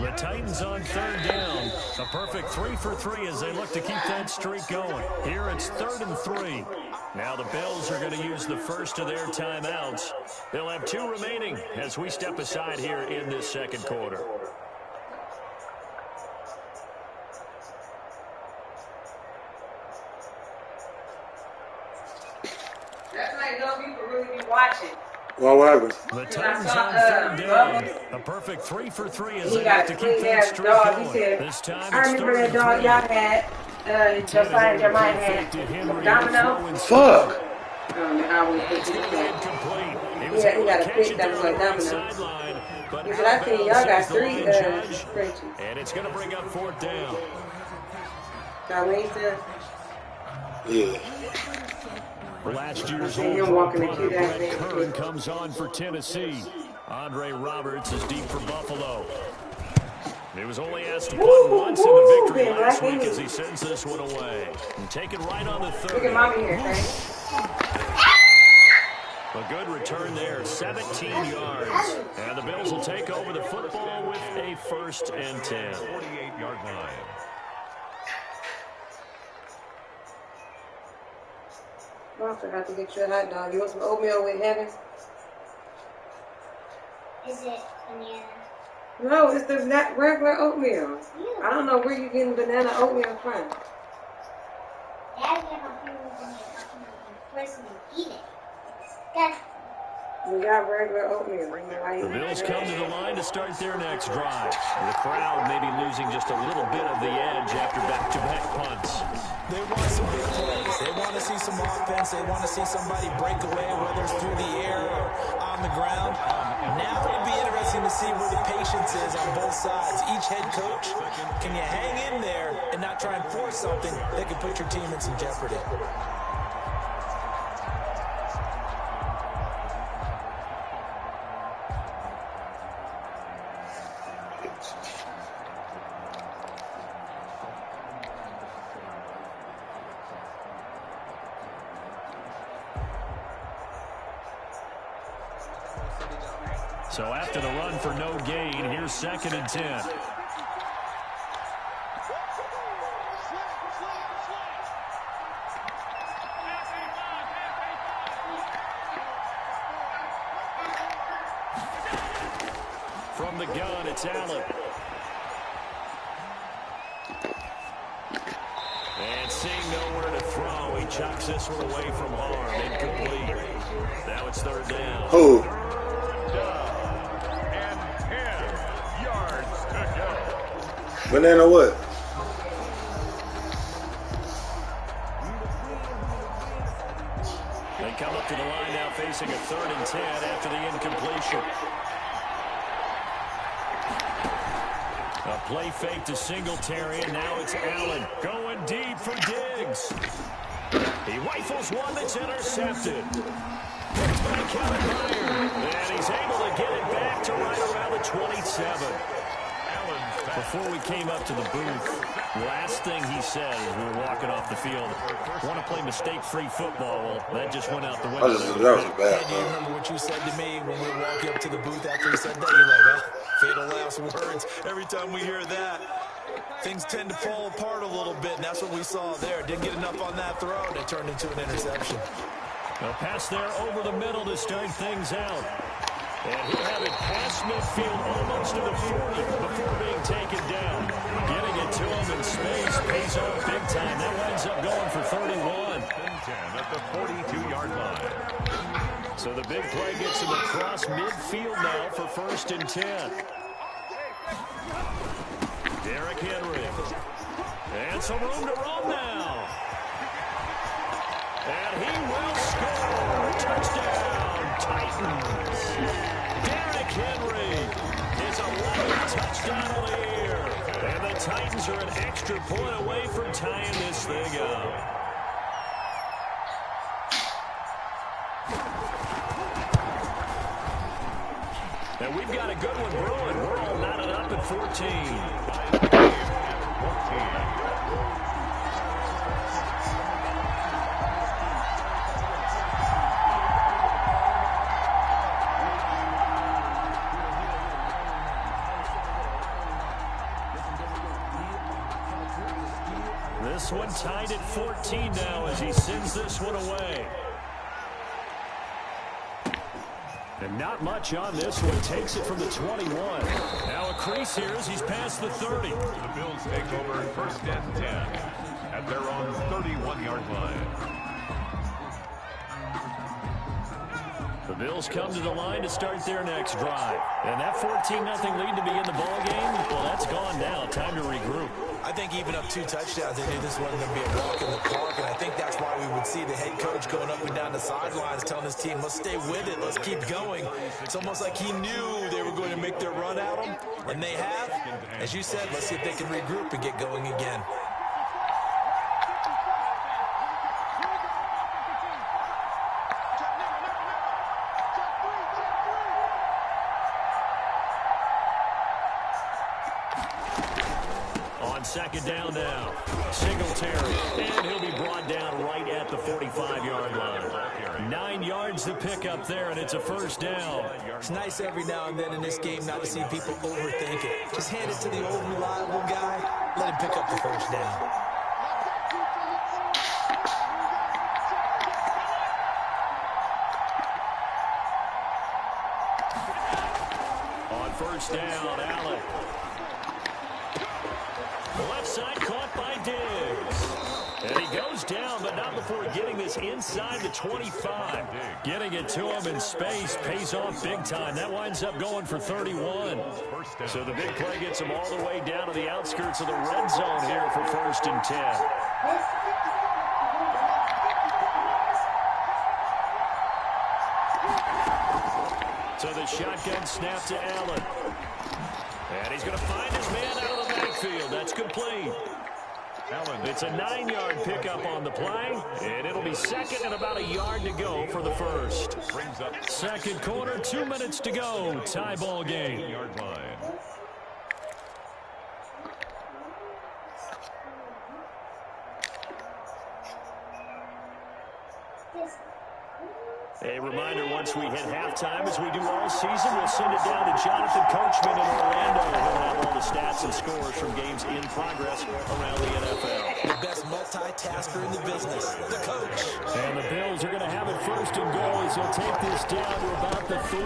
The Titans on third down. A perfect 3 for 3 as they look to keep that streak going. Here it's 3rd and 3. Now the Bills are going to use the first of their timeouts. They'll have 2 remaining as we step aside here in this second quarter. That's like no people really be watching. What happened? The Titans on third down. A perfect 3 for 3 as they have to keep that streak going. This time I remember that dog y'all had. Josiah Jeremiah had. Domino. Fuck. I don't know how we put it. Yeah, he got a pick that was like Domino. Yeah, but I think y'all got 3 spreadsheets. And it's going to bring up 4th down. Yeah. Last year's old punter Brett Kern comes on for Tennessee. Andre Roberts is deep for Buffalo. He was only asked to punt once in the victory last week as he sends this one away. And take it right on the 30. Look at mommy here, okay? A good return there, 17 yards. And the Bills will take over the football with a 1st and 10. 48-yard line. I forgot to get you a hot dog. You want some oatmeal with heaven? Is it banana? No, it's the regular oatmeal. I don't know where you're getting banana oatmeal from. Dad's never heard of banana person and eat it. It's disgusting. We got regular oatmeal. The Bills come to the line to start their next drive. The crowd may be losing just a little bit of the edge after back-to-back punts. They want some big plays. They want to see some offense. They want to see somebody break away, whether it's through the air or on the ground. Now it'll be interesting to see where the patience is on both sides. Each head coach, can you hang in there and not try and force something that could put your team in some jeopardy? So after the run for no gain, here's 2nd and 10. From the gun, it's Allen. And seeing nowhere to throw, he chucks this one away from harm. Incomplete. Now it's 3rd down. Who? Banana what? They come up to the line now facing a 3rd and 10 after the incompletion. A play fake to Singletary, and now it's Allen going deep for Diggs. He rifles one that's intercepted. Picked by Kevin Byard, and he's able to get it back to right around the 27. Before we came up to the booth, last thing he said as we were walking off the field, want to play mistake-free football. Well, that just went out the window. That was bad. Do you remember what you said to me when we were walking up to the booth after he said that? You're like, fatal last words. Every time we hear that, things tend to fall apart a little bit, and that's what we saw there. Didn't get enough on that throw, and it turned into an interception. A pass there over the middle to start things out. And he'll have it past midfield almost to the 40 before being taken down. Getting it to him in space pays off big time. That winds up going for 31. 10 at the 42-yard line. So the big play gets him across midfield now for 1st and 10. Derrick Henry. And some room to run now. And he will score. Touchdown, Titans. Derrick Henry is 11th touchdown of the year. And the Titans are an extra point away from tying this thing up. And we've got a good one brewing. We're all knotted up at 14. This one tied at 14 now as he sends this one away. And not much on this one. Takes it from the 21. Now a crease here as he's past the 30. The Bills take over 1st and 10 at their own 31-yard line. The Bills come to the line to start their next drive. And that 14-0 lead to begin the ballgame, well, that's gone now. Time to regroup. I think even up 2 touchdowns, they knew this wasn't going to be a walk in the park, and I think that's why we would see the head coach going up and down the sidelines telling his team, let's stay with it, let's keep going. It's almost like he knew they were going to make their run at him, and they have. As you said, let's see if they can regroup and get going again. Second down now. Singletary. And he'll be brought down right at the 45-yard line. 9 yards to pick up there, and it's a first down. It's nice every now and then in this game not to see people overthink it. Just hand it to the old reliable guy. Let him pick up the first down. On first down, Allen. Left side caught by Diggs. And he goes down, but not before getting this inside the 25. Getting it to him in space pays off big time. That winds up going for 31. So the big play gets him all the way down to the outskirts of the red zone here for 1st and 10. So the shotgun snap to Allen. And he's going to find his man out of the backfield. That's complete. It's a 9-yard pickup on the play, and it'll be second and about a yard to go for the first. Second quarter, 2 minutes to go. Tie ball game. A reminder, once we hit halftime, as we do all season, we'll send it down to Jonathan Coachman in Orlando. He'll have all the stats and scores from games in progress around the NFL. The best multitasker in the business, the coach. And the Bills are going to have it 1st and goal as they'll take this down to about the 3.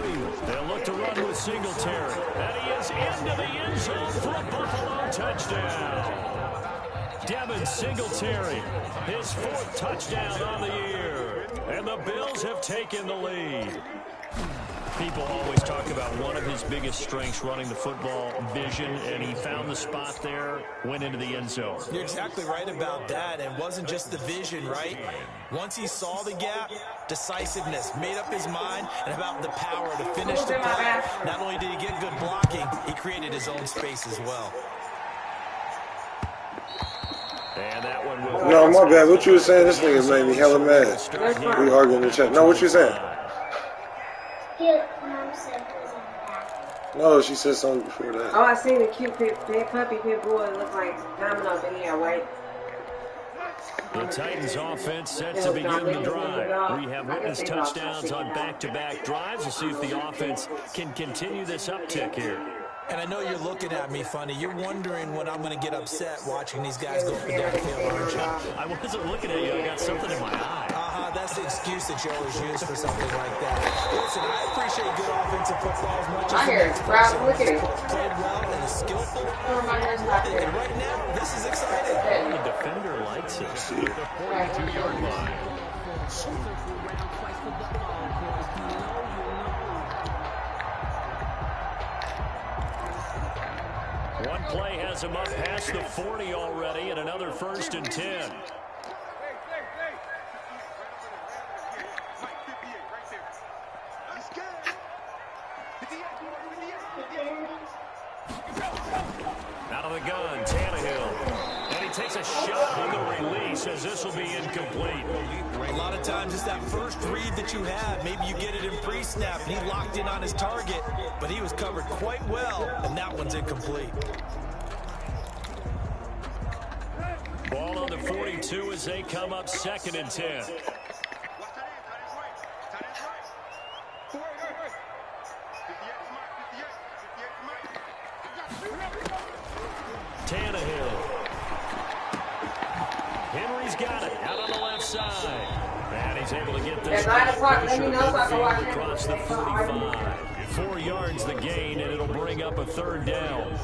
They'll look to run with Singletary. And he is into the end zone for a Buffalo touchdown. Devin Singletary, his 4th touchdown on the year. And the Bills have taken the lead. People always talk about one of his biggest strengths, running the football, vision, and he found the spot there, went into the end zone. You're exactly right about that. It wasn't just the vision, right? Once he saw the gap, decisiveness, made up his mind, and about the power to finish the play. Not only did he get good blocking, he created his own space as well. And that one will... No, my bad. What you were saying, this nigga made me hella mad. We arguing in the chat. No, what you saying? Mom said it was in the back. No, she said something before that. Oh, I seen the cute pit bull that looked like Domino, but yeah, right? The Titans offense set to begin the drive. We have witnessed touchdowns on back-to-back drives. We'll see if the offense can continue this uptick here. And I know you're looking at me funny. You're wondering when I'm going to get upset watching these guys go up and down the field, aren't you? I wasn't looking at you. I got something in my eye. That's the excuse that you always use for something like that. Listen, I appreciate good offensive football as much as I hear it. Rob, look at it. Played well and is skillful. And right now, this is exciting. The defender likes it. The 42-yard line. One play has him up past the 40 already, and another 1st and 10. Out of the gun, Tannehill. And he takes a shot on the release as this will be incomplete. A lot of times it's that first read that you have. Maybe you get it in pre-snap, and he locked in on his target, but he was covered quite well, and that one's incomplete. Ball on the 42 as they come up 2nd and 10. Tannehill. Henry's got it out on the left side. And he's able to get this across the 45. 4 yards the gain, and it'll bring up a 3rd down.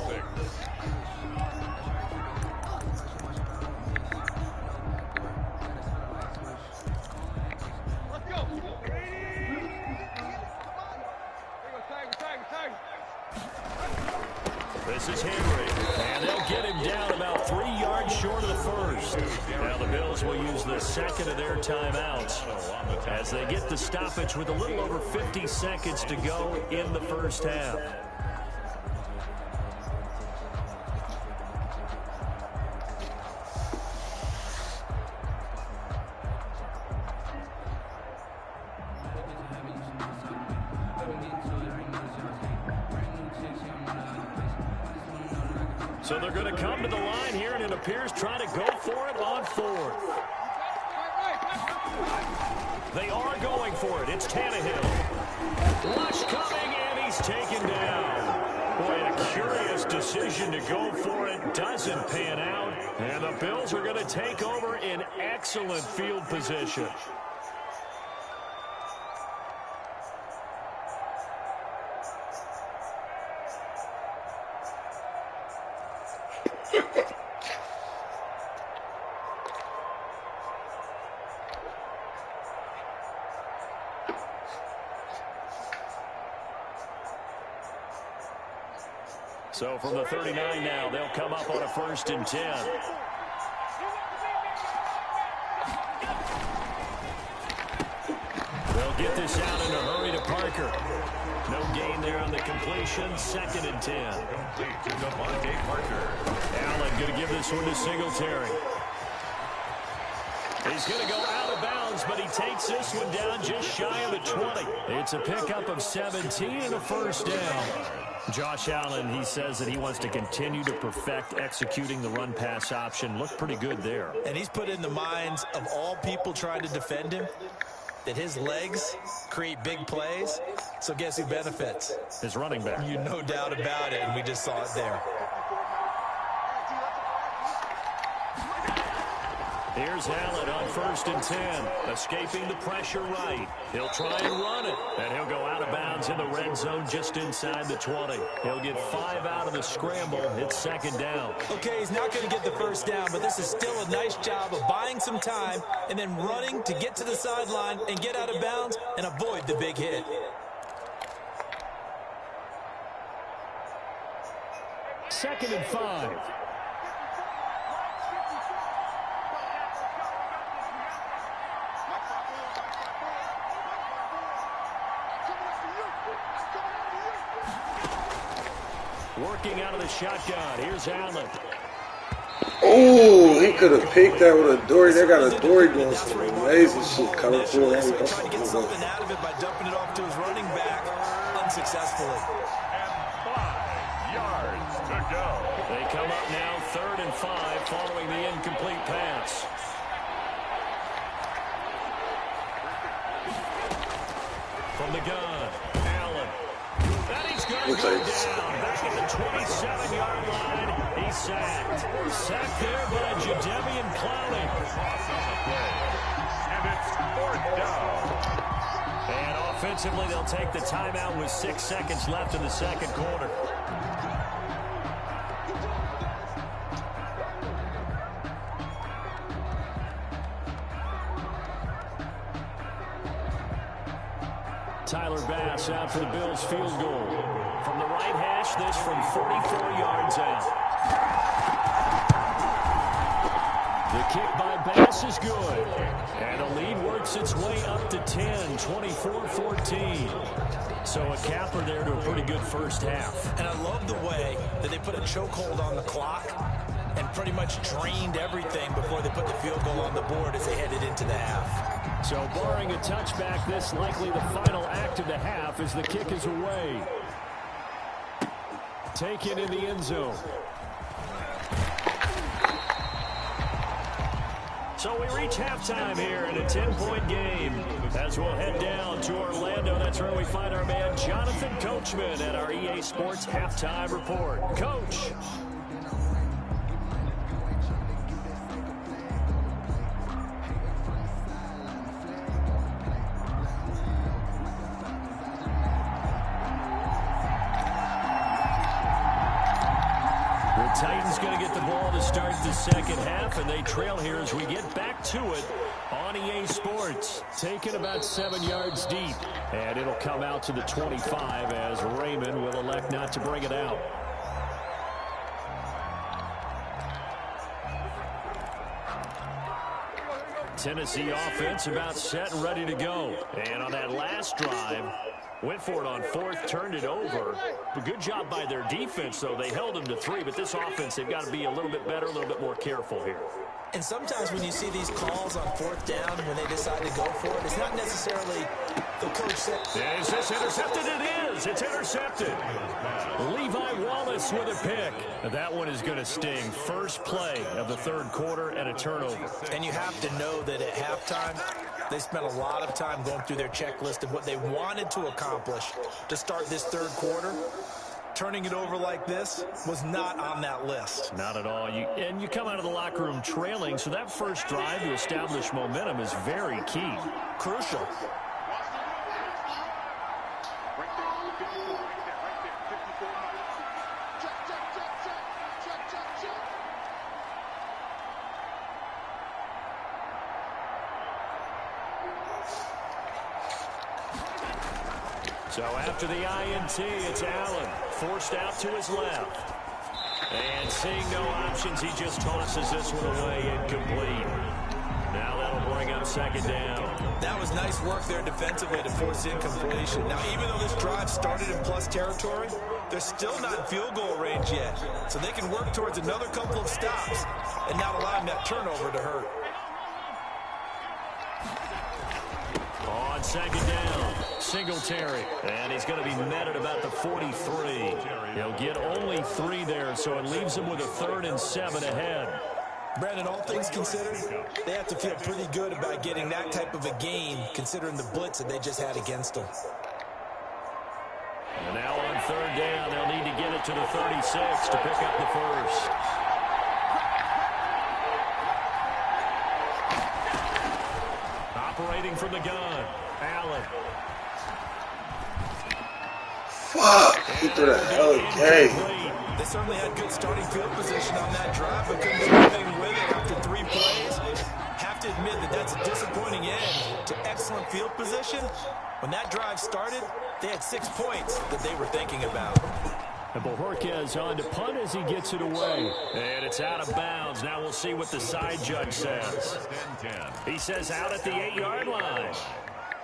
This is Henry, and they'll get him down about 3 yards short of the first. Now the Bills will use the second of their timeouts as they get the stoppage with a little over 50 seconds to go in the first half. So they're going to come to the line here, and it appears trying to go for it on 4th. They are going for it. It's Tannehill. Lush coming, and he's taken down. Boy, a curious decision to go for it. Doesn't pan out. And the Bills are going to take over in excellent field position. So from the 39 now, they'll come up on a 1st and 10. They'll get this out in a hurry to Parker. No gain there on the completion. 2nd and 10. Allen going to give this one to Singletary. He's going to go out of bounds, but he takes this one down just shy of the 20. It's a pickup of 17 and a 1st down. Josh Allen, he says that he wants to continue to perfect executing the run-pass option. Looked pretty good there. And he's put in the minds of all people trying to defend him that his legs create big plays. So guess who benefits? His running back. You no doubt about it, and we just saw it there. Here's Allen on 1st and 10, escaping the pressure right. He'll try and run it, and he'll go out of bounds in the red zone just inside the 20. He'll get 5 out of the scramble. It's 2nd down. Okay, he's not going to get the 1st down, but this is still a nice job of buying some time and then running to get to the sideline and get out of bounds and avoid the big hit. Second and 5. Working out of the shotgun. Here's Allen. Oh, he could have picked that with a Dory. They got a Dory doing some amazing shit. Coming through. Tried to get something out of it by dumping it off to his running back unsuccessfully. And 5 yards to go. They come up now 3rd and 5 following the incomplete pass. From the gun, Allen. And he's going to go down. Back at the 27-yard line. He's sacked. Sacked there by Jadeveon Clowney. And it's 4th down. And offensively, they'll take the timeout with 6 seconds left in the 2nd quarter. Tyler Bass out for the Bills field goal. From the right hash, this from 44 yards out. The kick by Bass is good. And the lead works its way up to 10, 24-14. So a capper there to a pretty good first half. And I love the way that they put a chokehold on the clock and pretty much drained everything before they put the field goal on the board as they headed into the half. So barring a touchback, this likely the final act of the half as the kick is away. Taken in the end zone. So we reach halftime here in a 10-point game. As we'll head down to Orlando, that's where we find our man Jonathan Coachman at our EA Sports Halftime Report. Coach. Titans going to get the ball to start the second half, and they trail here as we get back to it on EA Sports. Taken about 7 yards deep, and it'll come out to the 25 as Raymond will elect not to bring it out. Tennessee offense about set and ready to go. And on that last drive, went for it on fourth, turned it over. A good job by their defense, though. They held them to 3, but this offense, they've got to be a little bit better, a little bit more careful here. And sometimes when you see these calls on fourth down, when they decide to go for it, it's not necessarily the coach said. Is this intercepted? It is. It's intercepted. Levi Wallace with a pick. That one is going to sting. First play of the third quarter and a turnover. And you have to know that at halftime, they spent a lot of time going through their checklist of what they wanted to accomplish to start this third quarter. Turning it over like this was not on that list. Not at all. And you come out of the locker room trailing, so that first drive to establish momentum is very key. Crucial. So after the INT, it's Allen, forced out to his left. And seeing no options, he just tosses this one away, incomplete. Now that'll bring up second down. That was nice work there defensively to force incompletion. Now, even though this drive started in plus territory, they're still not in field goal range yet. So they can work towards another couple of stops and not allowing that turnover to hurt. On second down, Singletary. And he's going to be met at about the 43. He'll get only 3 there, so it leaves him with a 3rd and 7 ahead. Brandon, all things considered, they have to feel pretty good about getting that type of a game, considering the blitz that they just had against them. And now on third down, they'll need to get it to the 36 to pick up the first. Operating from the gun, Allen. Fuck! He threw that hell okay. They certainly had good starting field position on that drive, but couldn't do anything with it after 3 plays. Have to admit that that's a disappointing end to excellent field position. When that drive started, they had 6 points that they were thinking about. And Bojorquez on to punt as he gets it away. And it's out of bounds. Now we'll see what the side judge says. He says out at the 8-yard line.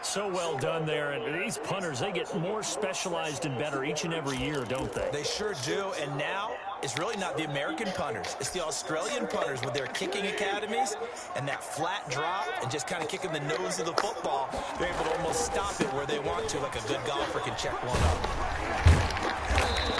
So well done there. And these punters, they get more specialized and better each and every year, don't they? They sure do. And now it's really not the American punters. It's the Australian punters with their kicking academies and that flat drop and just kind of kicking the nose of the football. They're able to almost stop it where they want to, like a good golfer can check one up.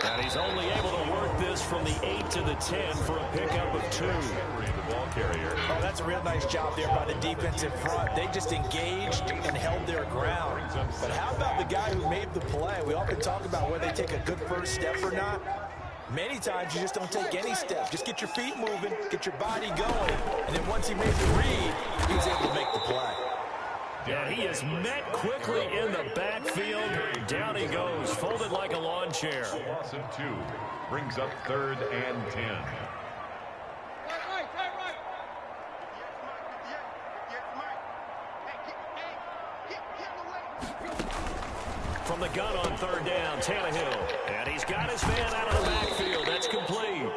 And he's only able to work this from the 8 to the 10 for a pickup of 2. The ball carrier. Oh, that's a real nice job there by the defensive front. They just engaged and held their ground. But how about the guy who made the play? We often talk about whether they take a good first step or not. Many times you just don't take any steps. Just get your feet moving, get your body going, and then once he made the read, he was able to make the play. Yeah, he is met quickly in the backfield. Down he goes, folded like a lawn chair. Loss of 2 brings up 3rd and 10. From the gun on third down, Tannehill. And he's got his man out of the backfield. That's complete.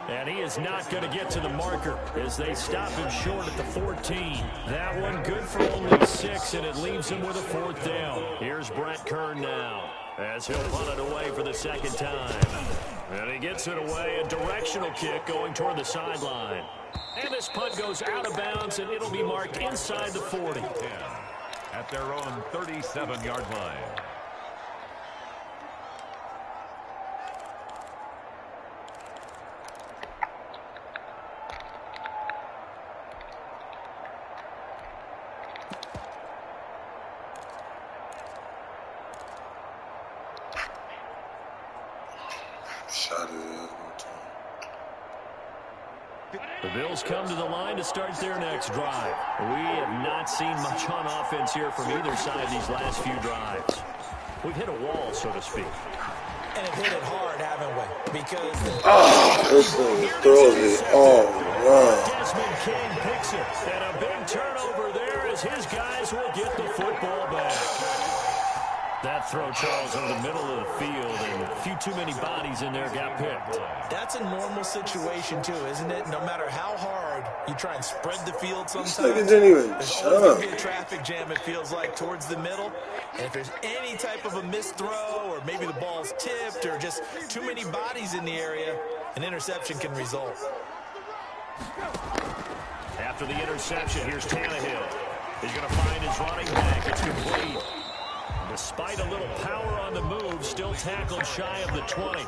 And he is not going to get to the marker as they stop him short at the 14. That one good for only 6, and it leaves him with a 4th down. Here's Brett Kern now as he'll punt it away for the second time. And he gets it away, a directional kick going toward the sideline. And this punt goes out of bounds, and it'll be marked inside the 40. 10 at their own 37-yard line. The Bills come to the line to start their next drive. We have not seen much on offense here from either side these last few drives. We've hit a wall, so to speak. And it hit it hard, haven't we? Because this thing throws it all around. Desmond King picks it. And a big turnover there as his guys will get the football back. That throw, Charles, over the middle of the field, and a few too many bodies in there got picked. That's a normal situation, too, isn't it? No matter how hard you try and spread the field sometimes, This nigga didn't even there's jump. always going to be a traffic jam, it feels like, towards the middle. And if there's any type of a missed throw, or maybe the ball's tipped, or just too many bodies in the area, an interception can result. After the interception, here's Tannehill. He's going to find his running back. It's complete. Despite a little power on the move, still tackled shy of the 20.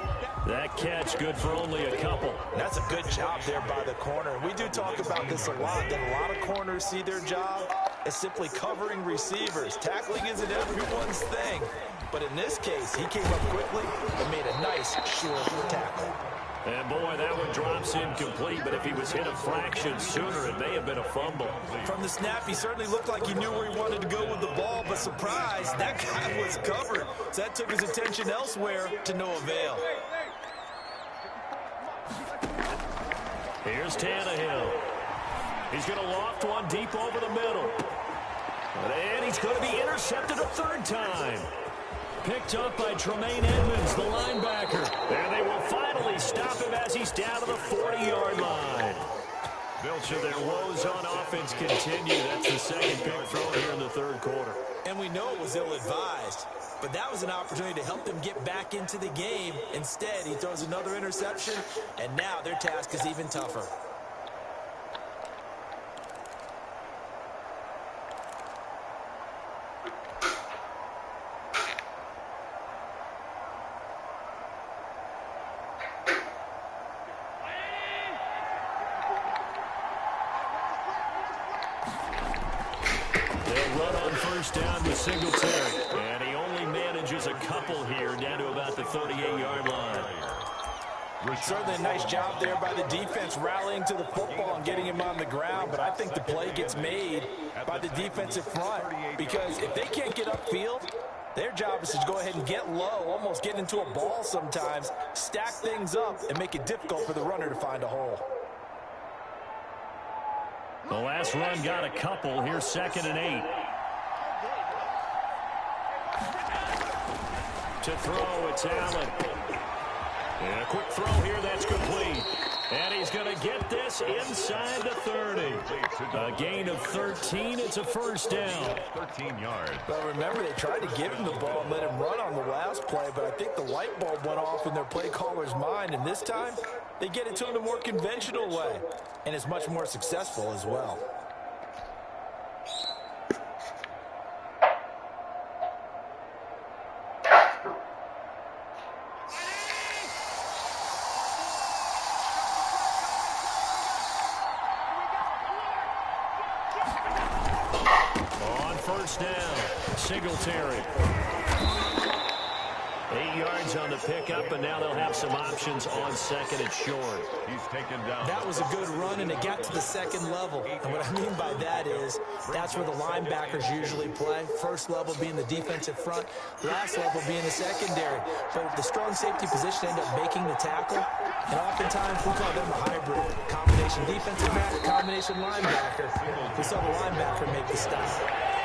That catch good for only a couple. That's a good job there by the corner. We do talk about this a lot, that a lot of corners see their job as simply covering receivers. Tackling isn't everyone's thing. But in this case, he came up quickly and made a nice, short tackle. And boy, that one drops incomplete, but if he was hit a fraction sooner, it may have been a fumble. From the snap, he certainly looked like he knew where he wanted to go with the ball, but surprise, that guy was covered. So that took his attention elsewhere to no avail. Here's Tannehill. He's going to loft one deep over the middle. And he's going to be intercepted a third time. Picked up by Tremaine Edmonds, the linebacker. And they will finally stop him as he's down to the 40-yard line. Belcher, their woes on offense continue. That's the second big throw here in the third quarter. And we know it was ill-advised, but that was an opportunity to help them get back into the game. Instead, he throws another interception, and now their task is even tougher. Down with Singletary, and he only manages a couple here, down to about the 38-yard line. Certainly a nice job there by the defense rallying to the football and getting him on the ground, but I think the play gets made by the defensive front, because if they can't get upfield, their job is to go ahead and get low, almost get into a ball sometimes, stack things up, and make it difficult for the runner to find a hole. The last run got a couple. Here's 2nd and 8. To throw, it's Allen. And a quick throw here, that's complete. And he's going to get this inside the 30. A gain of 13, it's a first down. 13 yards. Well, remember, they tried to give him the ball and let him run on the last play, but I think the light bulb went off in their play caller's mind, and this time, they get it to him a more conventional way, and it's much more successful as well. Singletary. 8 yards on the pickup, and now they'll have some options on 2nd and short. He's taken down. That was a good run, and it got to the 2nd level. And what I mean by that is that's where the linebackers usually play. First level being the defensive front, last level being the secondary. But the strong safety position ended up making the tackle, and oftentimes we call them a hybrid. Combination defensive back, combination linebacker. We saw the linebacker make the stop.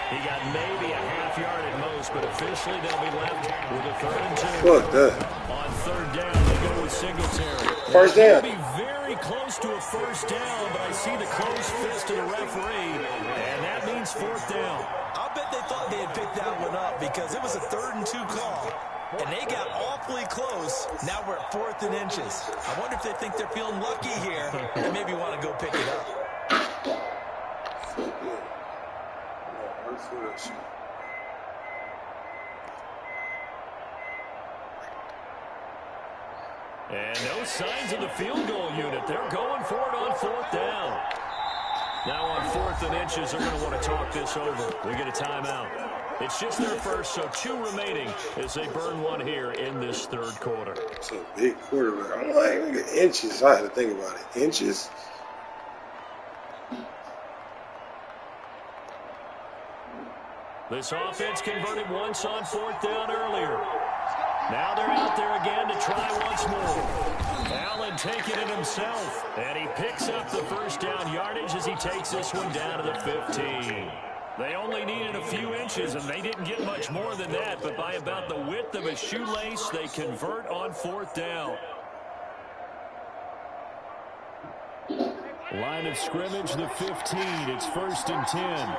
He got maybe a half yard at most, but officially they'll be left with a 3rd and 2. Fuck that. On 3rd down, they go with Singletary. First down. They'll be very close to a first down, but I see the closed fist of the referee, and that means 4th down. I'll bet they thought they had picked that one up because it was a 3rd and 2 call, and they got awfully close. Now we're at 4th and inches. I wonder if they think they're feeling lucky here and maybe want to go pick it up. And no signs of the field goal unit. They're going for it on 4th down. Now on 4th and inches, they're going to want to talk this over. We get a timeout. It's just their first, so 2 remaining as they burn one here in this 3rd quarter. It's a big quarterback. I'm like, look at inches. I had to think about it. Inches. This offense converted once on 4th down earlier. Now they're out there again to try once more. Allen taking it himself. And he picks up the first down yardage as he takes this one down to the 15. They only needed a few inches, and they didn't get much more than that. But by about the width of a shoelace, they convert on 4th down. Line of scrimmage, the 15. It's 1st and 10.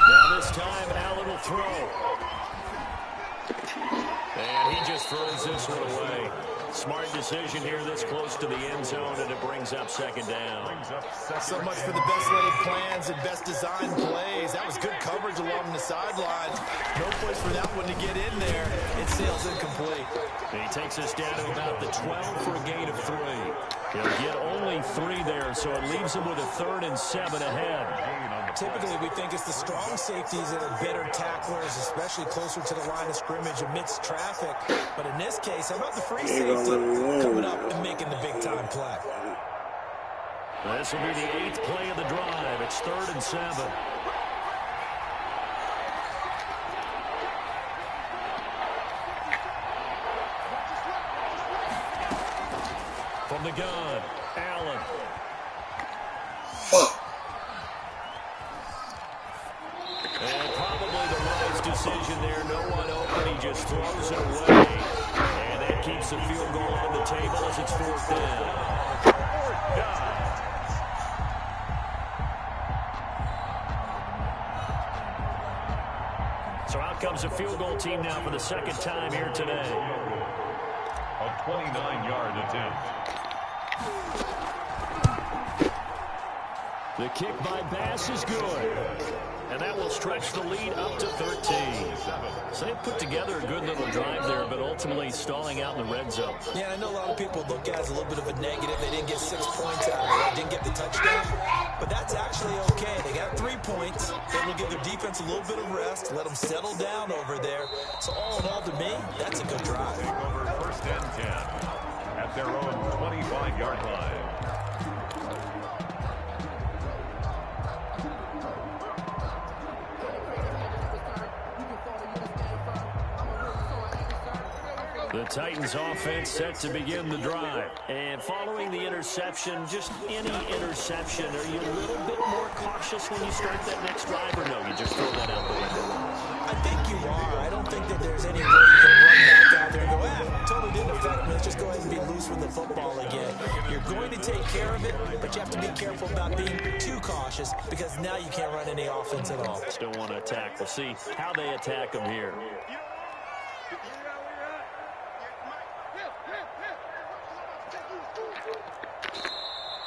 Now this time, Allen will throw. And he just throws this one away. Smart decision here this close to the end zone, and it brings up 2nd down. So much for the best laid plans and best designed plays. That was good coverage along the sidelines. No place for that one to get in there. It sails incomplete. And he takes us down to about the 12 for a gain of 3. He'll get only 3 there, so it leaves him with a 3rd and 7 ahead. Typically, we think it's the strong safeties that are better tacklers, especially closer to the line of scrimmage amidst traffic. But in this case, how about the free safety coming up and making the big-time play? This will be the 8th play of the drive. It's 3rd and 7. From the gun, Allen. And probably the wise decision there. No one open. He just throws it away. And that keeps the field goal on the table as it's 4th down. 4th down. So out comes a field goal team now for the 2nd time here today. A 29-yard attempt. The kick by Bass is good. And that will stretch the lead up to 13. So they put together a good little drive there, but ultimately stalling out in the red zone. Yeah, I know a lot of people look at it as a little bit of a negative. They didn't get 6 points out of it. They didn't get the touchdown. But that's actually okay. They got 3 points. Able to give their defense a little bit of rest, let them settle down over there. So all in all, to me, that's a good drive. Over 1st and 10 at their own 25-yard line. The Titans offense set to begin the drive. And following the interception, just any interception, are you a little bit more cautious when you start that next drive, or no? You just throw that out the window? I think you are. I don't think that there's any way you can run back out there and go, totally didn't affect me. Let's just go ahead and be loose with the football again. You're going to take care of it, but you have to be careful about being too cautious because now you can't run any offense at all. Still want to attack. We'll see how they attack them here.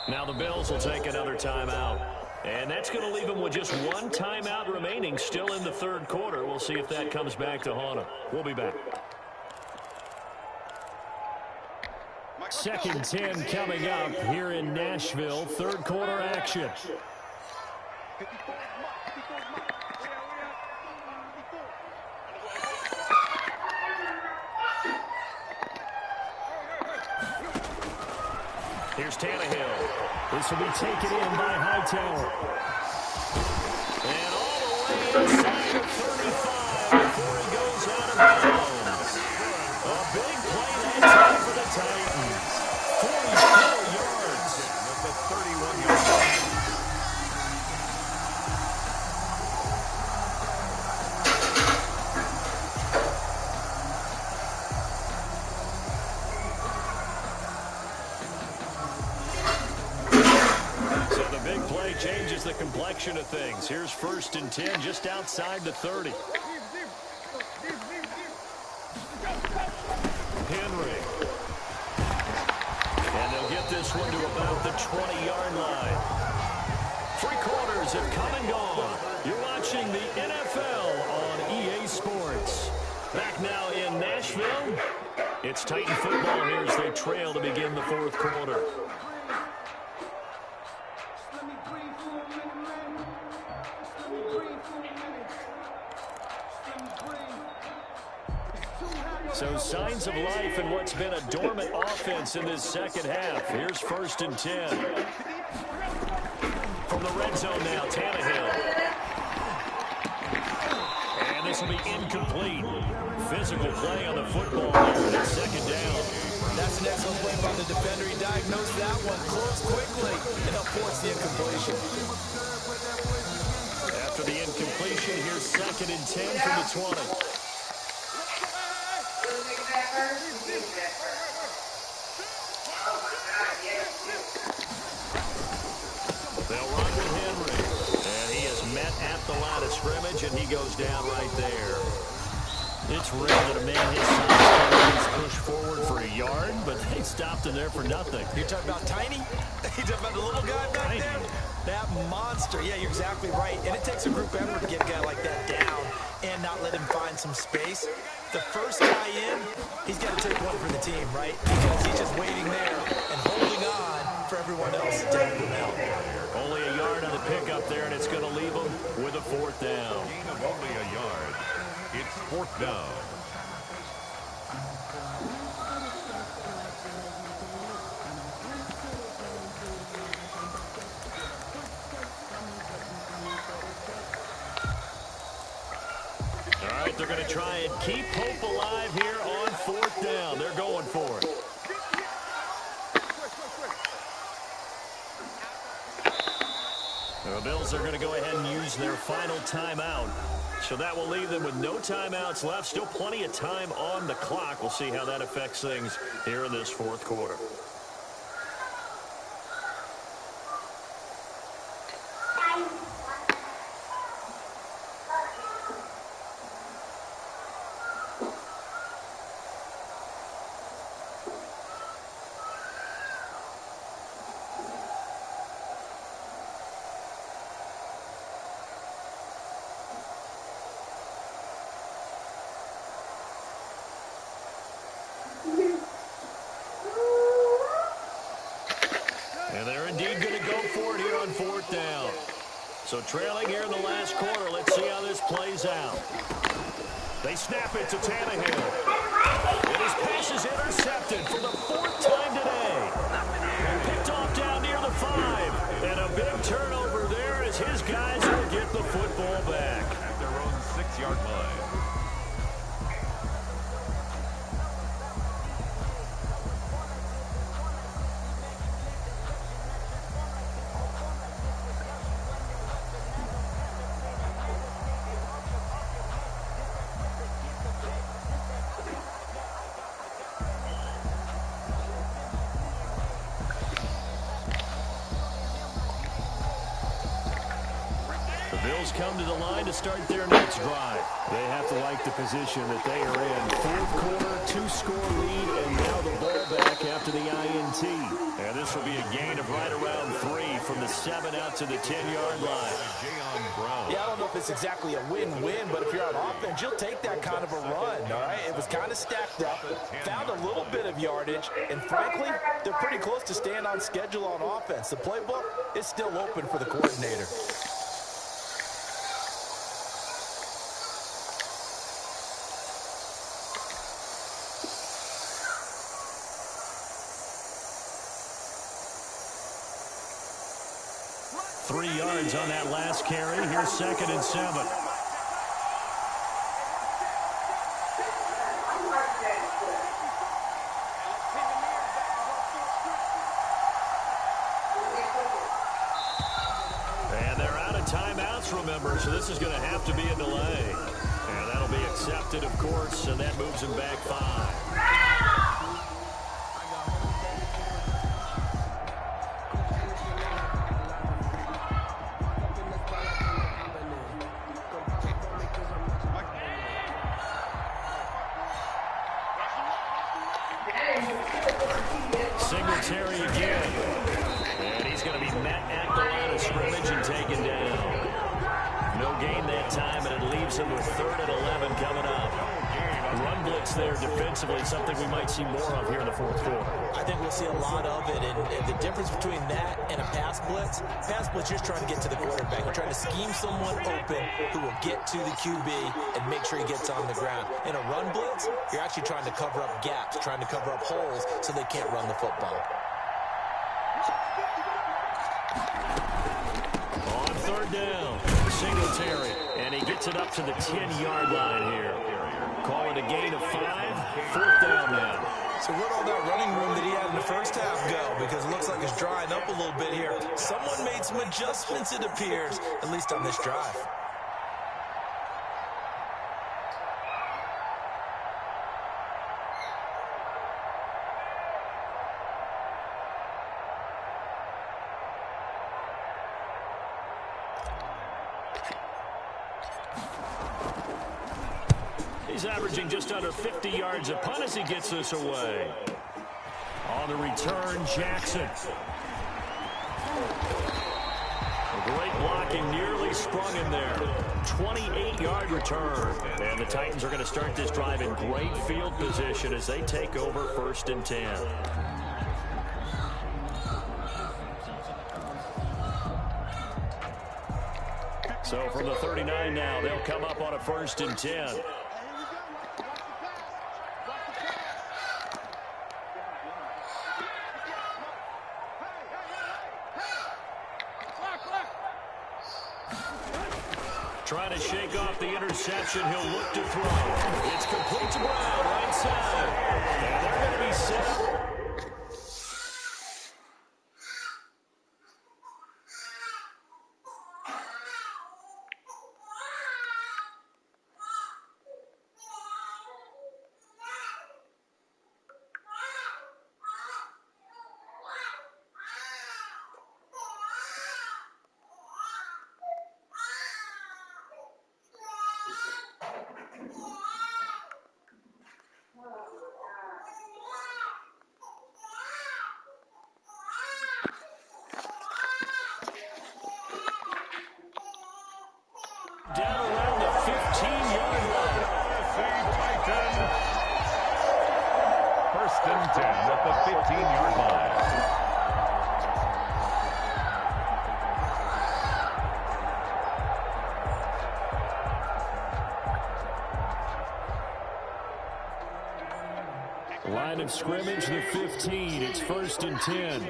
Now the Bills will take another timeout. And that's going to leave them with just 1 timeout remaining still in the 3rd quarter. We'll see if that comes back to haunt them. We'll be back. 2nd 10 coming up here in Nashville. 3rd quarter action. Here's Tannehill. This will be taken in by Hightower. And all the way inside the 35 before he goes out of bounds. A big play that time for the Titans. 44 yards. That's a 31-yard line. Changes the complexion of things. Here's 1st and 10 just outside the 30. Henry. And they'll get this one to about the 20-yard line. 3 quarters have come and gone. You're watching the NFL on EA Sports. Back now in Nashville. It's Titan football here as they trail to begin the 4th quarter. So signs of life in what's been a dormant offense in this second half. Here's 1st and 10. From the red zone now, Tannehill. And this will be incomplete. Physical play on the football there. It's 2nd down. That's an excellent play by the defender. He diagnosed that one close quickly and helped force the incompletion. After the incompletion, here's 2nd and 10 from the 20. They'll run with Henry. And he is met at the line of scrimmage, and he goes down right there. It's rare that a man his size can push forward for a yard, but they stopped him there for nothing. You're talking about Tiny? You're talking about the little guy back there? That monster. Yeah, you're exactly right. And it takes a group effort to get a guy like that down and not let him find some space. The first guy in, he's got to take one for the team, right? Because he's just waiting there and holding on for everyone else to help him out. Only a yard on the pickup there, and it's going to leave him with a 4th down. Gain of only a yard. It's 4th down. All right, they're going to try and keep hope alive here on 4th down. They're going for it. The Bills are going to go ahead and use their final timeout. So that will leave them with no timeouts left. Still plenty of time on the clock. We'll see how that affects things here in this 4th quarter. And they're indeed going to go for it here on 4th down. So trailing here in the last quarter. Let's see how this plays out. They snap it to Tannehill. And his pass is intercepted for the 4th time today. Picked off down near the 5. And a big turnover there as his guys will get the football back. At their own 6-yard line. Bills come to the line to start their next drive. They have to like the position that they are in. 4th quarter, 2-score lead, and now the ball back after the INT. And this will be a gain of right around 3 from the 7 out to the 10-yard line. Yeah, I don't know if it's exactly a win-win, but if you're on offense, you'll take that kind of a run, all right? It was kind of stacked up, found a little bit of yardage, and frankly, they're pretty close to staying on schedule on offense. The playbook is still open for the coordinator. Three yards on that last carry. Here's 2nd and 7. And they're out of timeouts, remember, so this is going to have to be a delay. And that'll be accepted, of course, and that moves him back 5. Singletary again. And he's going to be met at the line of scrimmage and taken down. No gain that time, and it leaves him with 3rd and 11 coming up. Run blitz there defensively, something we might see more of here in the 4th quarter. I think we'll see a lot of it, and the difference between that in a pass blitz you're just trying to get to the quarterback. You're trying to scheme someone open who will get to the QB and make sure he gets on the ground. In a run blitz, you're actually trying to cover up gaps, trying to cover up holes so they can't run the football. On third down, Singletary, and he gets it up to the 10-yard line here. Call it a gain of 5, fourth down now. So where'd all that running room that he had in the first half go? Because it looks like it's drying up a little bit here. Someone made some adjustments, it appears, at least on this drive. He's averaging just under 50 yards a punt as he gets this away. On the return, Jackson. Great blocking, nearly sprung him there. 28-yard return. And the Titans are going to start this drive in great field position as they take over 1st and 10. So from the 39 now, they'll come up on a 1st and 10. Trying to shake off the interception. He'll look to throw. It's complete to Brown, right side. And they're going to be set. Down around the 15-yard line. Titans. 1st and 10 at the 15-yard line. Line of scrimmage, the 15. It's 1st and 10.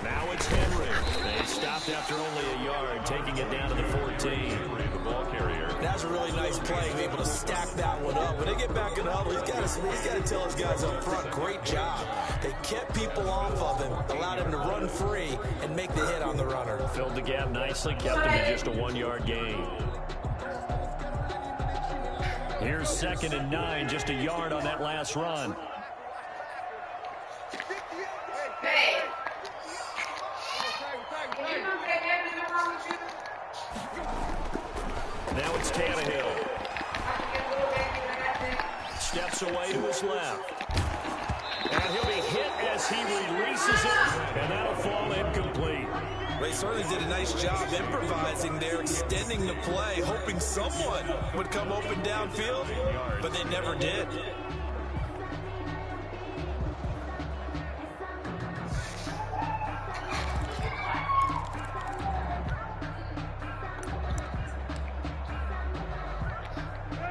Now it's Henry. They stopped after only a yard, taking it down to the 14. The ball carrier. That's a really nice play, able to stack that one up. When they get back in the huddle, he's got to tell his guys up front, great job. They kept people off of him, allowed him to run free and make the hit on the runner. Filled the gap nicely, kept him to just a 1-yard gain. Here's 2nd and 9, just a yard on that last run. Now it's Tannehill. Steps away to his left. And he'll be hit as he releases it, and that'll fall incomplete. They certainly did a nice job improvising there, extending the play, hoping someone would come open downfield, but they never did.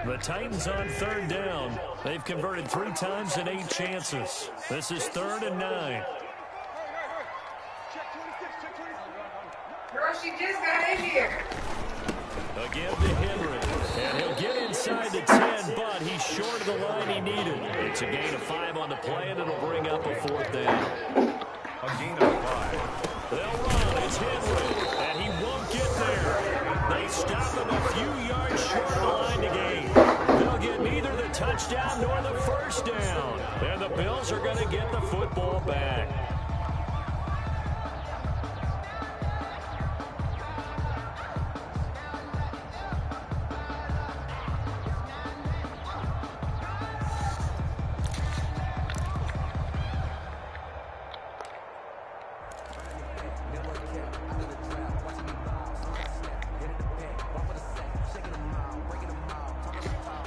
The Titans on 3rd down. They've converted 3 times in 8 chances. This is 3rd and 9. Girl, she just got in here. Again to Henry. And he'll get inside the 10, but he's short of the line he needed. It's a gain of 5 on the play, and it'll bring up a 4th down. A gain of 5. They'll run. It's Henry. And he won't get there. They stop him a few yards short of the line to gain. They'll get neither the touchdown nor the 1st down. And the Bills are going to get the football back.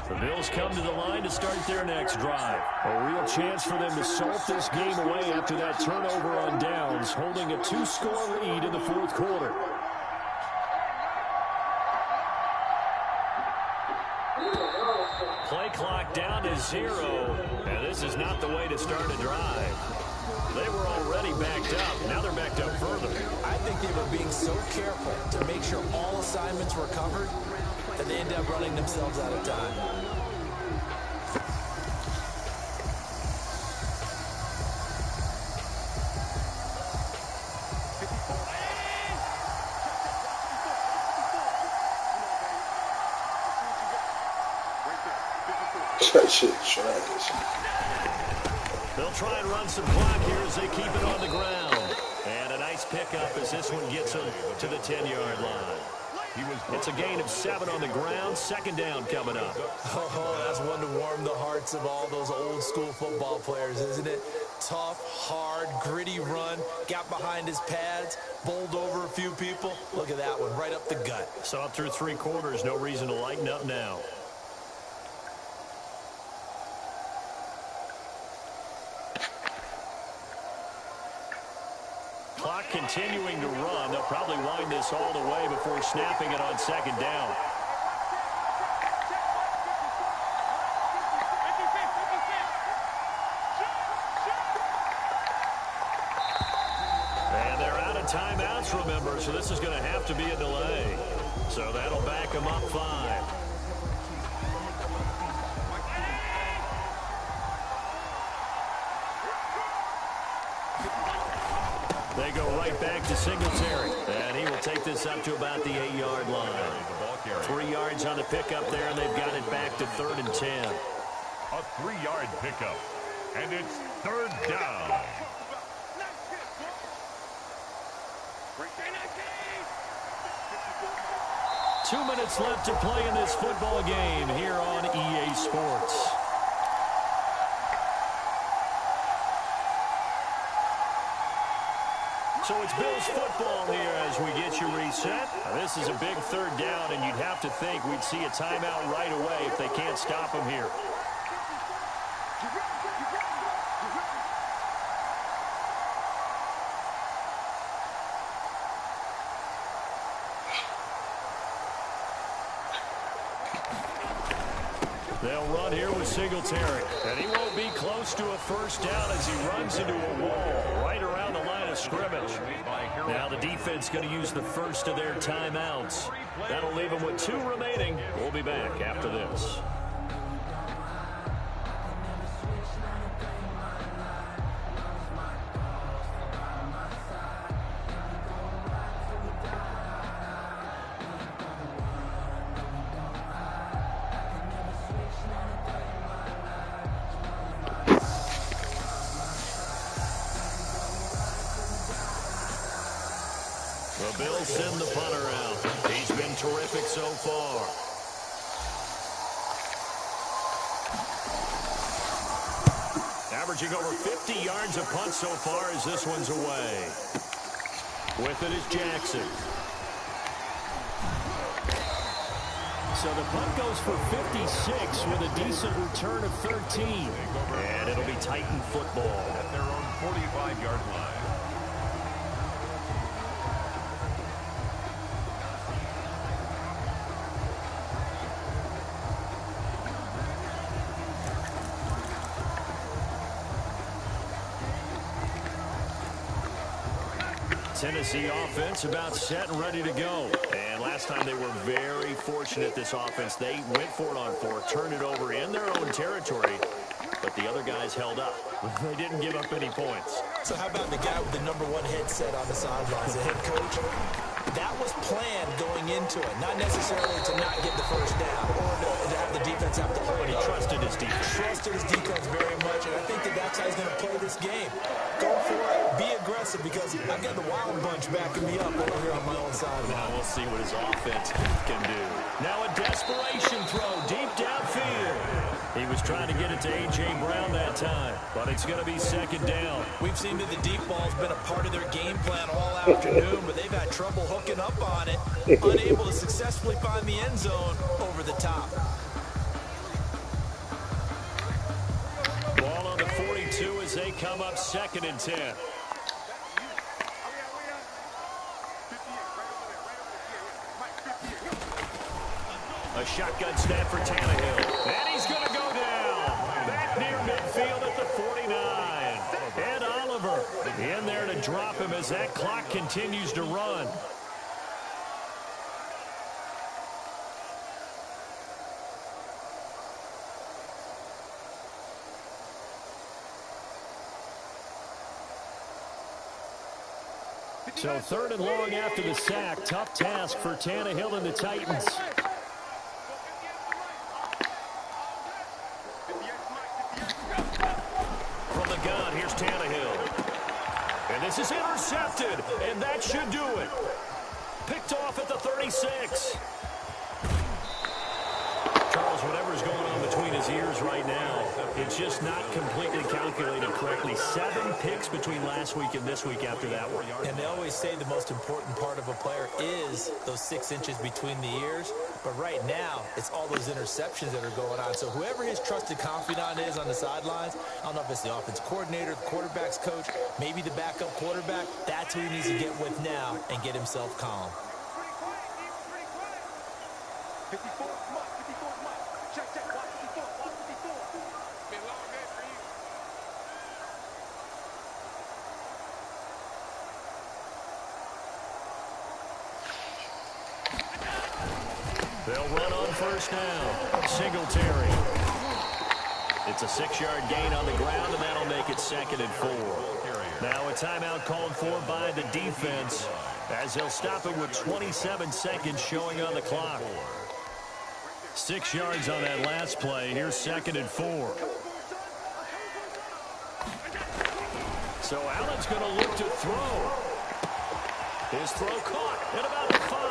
The Bills come to the line to start their next drive. A real chance for them to salt this game away after that turnover on downs, holding a 2-score lead in the fourth quarter. Play clock down to 0, and this is not the way to start a drive. They were already backed up. Now they're backed up further. I think they were being so careful to make sure all assignments were covered that they ended up running themselves out of time. Shit, trash. They'll try and run some clock here as they keep it on the ground. And a nice pickup as this one gets them to the 10-yard line. It's a gain of 7 on the ground. Second down coming up. Oh, that's one to warm the hearts of all those old-school football players, isn't it? Tough, hard, gritty run. Got behind his pads, bowled over a few people. Look at that one, right up the gut. Saw it through 3 quarters. No reason to lighten up now. Clock continuing to run. They'll probably wind this all the way before snapping it on second down. And they're out of timeouts, remember, so this is going to have to be a delay. So that'll back them up 5. They go right back to Singletary. And he will take this up to about the 8-yard line. 3 yards on the pickup there, and they've got it back to 3rd and 10. A 3-yard pickup. And it's 3rd down. Two minutes left to play in this football game here on EA Sports. So it's Bills football here as we get you reset. Now, this is a big 3rd down, and you'd have to think we'd see a timeout right away if they can't stop them here. They'll run here with Singletary, and he won't be close to a first down as he runs into a wall right around the line of scrimmage. Now the defense going to use the first of their timeouts. That'll leave them with 2 remaining. We'll be back after this. The Bills send the punter out. He's been terrific so far. Averaging over 50 yards a punt so far as this one's away. With it is Jackson. So the punt goes for 56 with a decent return of 13. And it'll be Titan football. At their own 45-yard line. Tennessee offense about set and ready to go. And last time they were very fortunate, this offense. They went for it on 4, turned it over in their own territory, but the other guys held up. They didn't give up any points. So how about the guy with the #1 headset on the sidelines, the head coach? That was planned going into it, not necessarily to not get the first down or to have the defense have to hold it. He trusted his defense. Trusted his defense very much, and I think that's how he's going to play this game. Go for it, be aggressive, because I've got the wild bunch backing me up over here on my own side. Now we'll see what his offense can do. Now a desperation throw deep downfield. He was trying to get it to A.J. Brown that time, but it's going to be second down. We've seen that the deep ball's been a part of their game plan all afternoon, but they've had trouble hooking up on it, unable to successfully find the end zone over the top. they come up 2nd and 10. A shotgun snap for Tannehill. And he's going to go down. Back near midfield at the 49. Ed Oliver in there to drop him as that clock continues to run. So 3rd and long after the sack. Tough task for Tannehill and the Titans. From the gun, here's Tannehill. And this is intercepted, and that should do it. Picked off at the 36. Charles, whatever's going on between his ears right now, it's just not completely calculated correctly. 7 picks between last week and this week after that one. And they always say the most important part of a player is those 6 inches between the ears. But right now, it's all those interceptions that are going on. So whoever his trusted confidant is on the sidelines, I don't know if it's the offense coordinator, the quarterback's coach, maybe the backup quarterback, that's who he needs to get with now and get himself calm. They'll run on first down. Singletary. It's a 6-yard gain on the ground, and that'll make it 2nd and 4. Now a timeout called for by the defense as they'll stop it with 27 seconds showing on the clock. 6 yards on that last play. Here's 2nd and 4. So Allen's going to look to throw. His throw caught at about the 5.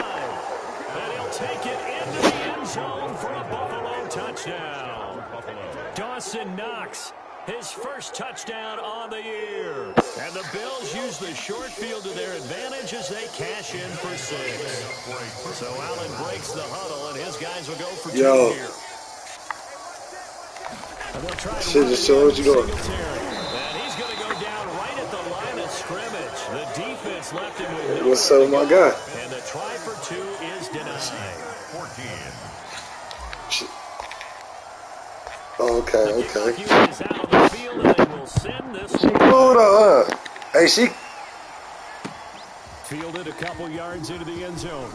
And he'll take it into the end zone for a Buffalo touchdown. Dawson Knox, his first touchdown on the year. And the Bills use the short field to their advantage as they cash in for 6. So Allen breaks the huddle, and his guys will go for 2 here. And they'll try to run Singletary. And he's going to go down right at the line of scrimmage. The defense left him with no. What's up, my guy? And the try for 2 is denied. 14. Okay. Is out on the field, and they will send this She pulled her. Hey, she fielded a couple yards into the end zone.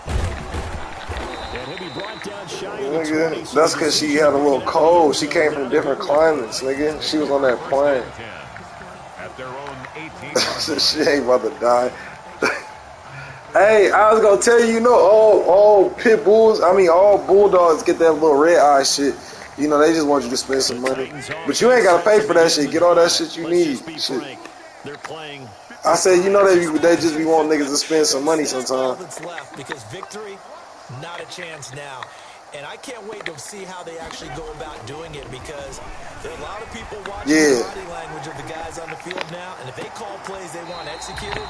And he'll be brought down shy of the 20. That's because she had a little cold. She came from different climates, nigga. She was on that plane. At their own 18. She ain't about to die. Hey, I was gonna tell you, all pit bulls, all bulldogs get that little red eye shit. You know, they just want you to spend some money. But you ain't gotta pay for that shit. Get all that shit you need. Shit. They're playing. I said, you know, they just be wanting niggas to spend some money sometimes. That's left because victory, not a chance now. And I can't wait to see how they actually go about doing it because there are a lot of people watching the body language of the guys on the field now. And if they call plays they want executed,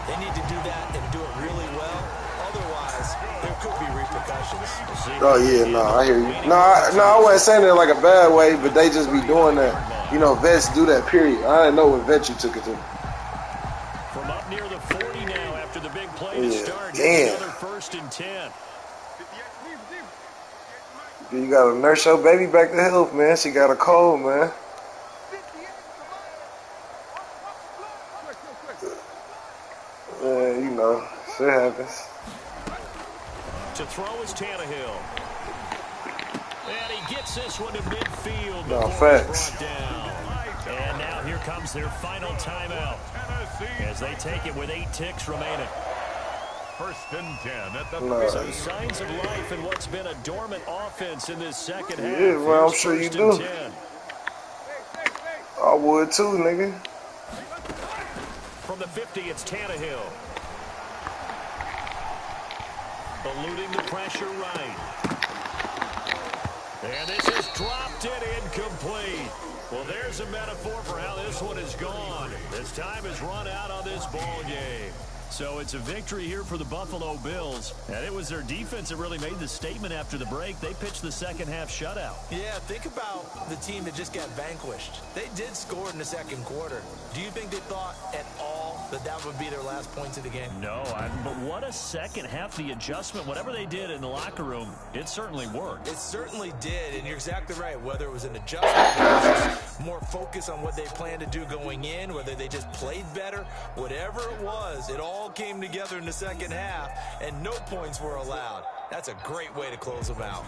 they need to do that and do it really well. Otherwise, there could be repercussions. Oh, yeah, I hear you. No, I wasn't saying it like a bad way, but they just be doing that. You know, vets do that, period. I didn't know what vet you took it to. From up near the 40 now after the big play to start. Damn. Another 1st and 10. You gotta nurse your baby back to health, man. She got a cold, man. You know, shit happens. To throw is Tannehill. And he gets this one to midfield. No, facts. Brought down. And now here comes their final timeout as they take it with 8 ticks remaining. 1st and 10 at the So signs of life in what's been a dormant offense in this second half. Yeah, well, I'm sure you do. 10. I would too, nigga. From the 50, it's Tannehill. Eluding the pressure right. And this is dropped it incomplete. Well, there's a metaphor for how this one is gone. As time has run out on this ball game. So it's a victory here for the Buffalo Bills. And it was their defense that really made the statement after the break. They pitched the second half shutout. Yeah, think about the team that just got vanquished. They did score in the second quarter. Do you think they thought at all that that would be their last points of the game? No, but what a second half. The adjustment, whatever they did in the locker room, it certainly worked. It certainly did, and you're exactly right. Whether it was an adjustment, more focus on what they planned to do going in, whether they just played better, whatever it was, it all came together in the second half, and no points were allowed. That's a great way to close them out.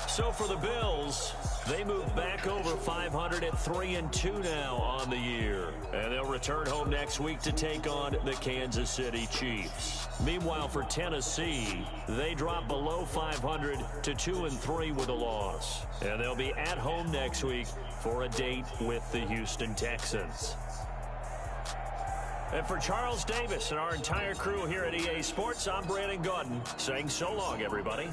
So for the Bills, they move back over 500 at 3-2 now on the year. And they'll return home next week to take on the Kansas City Chiefs. Meanwhile, for Tennessee, they drop below 500 to 2-3 with a loss. And they'll be at home next week for a date with the Houston Texans. And for Charles Davis and our entire crew here at EA Sports, I'm Brandon Gaudin saying so long, everybody.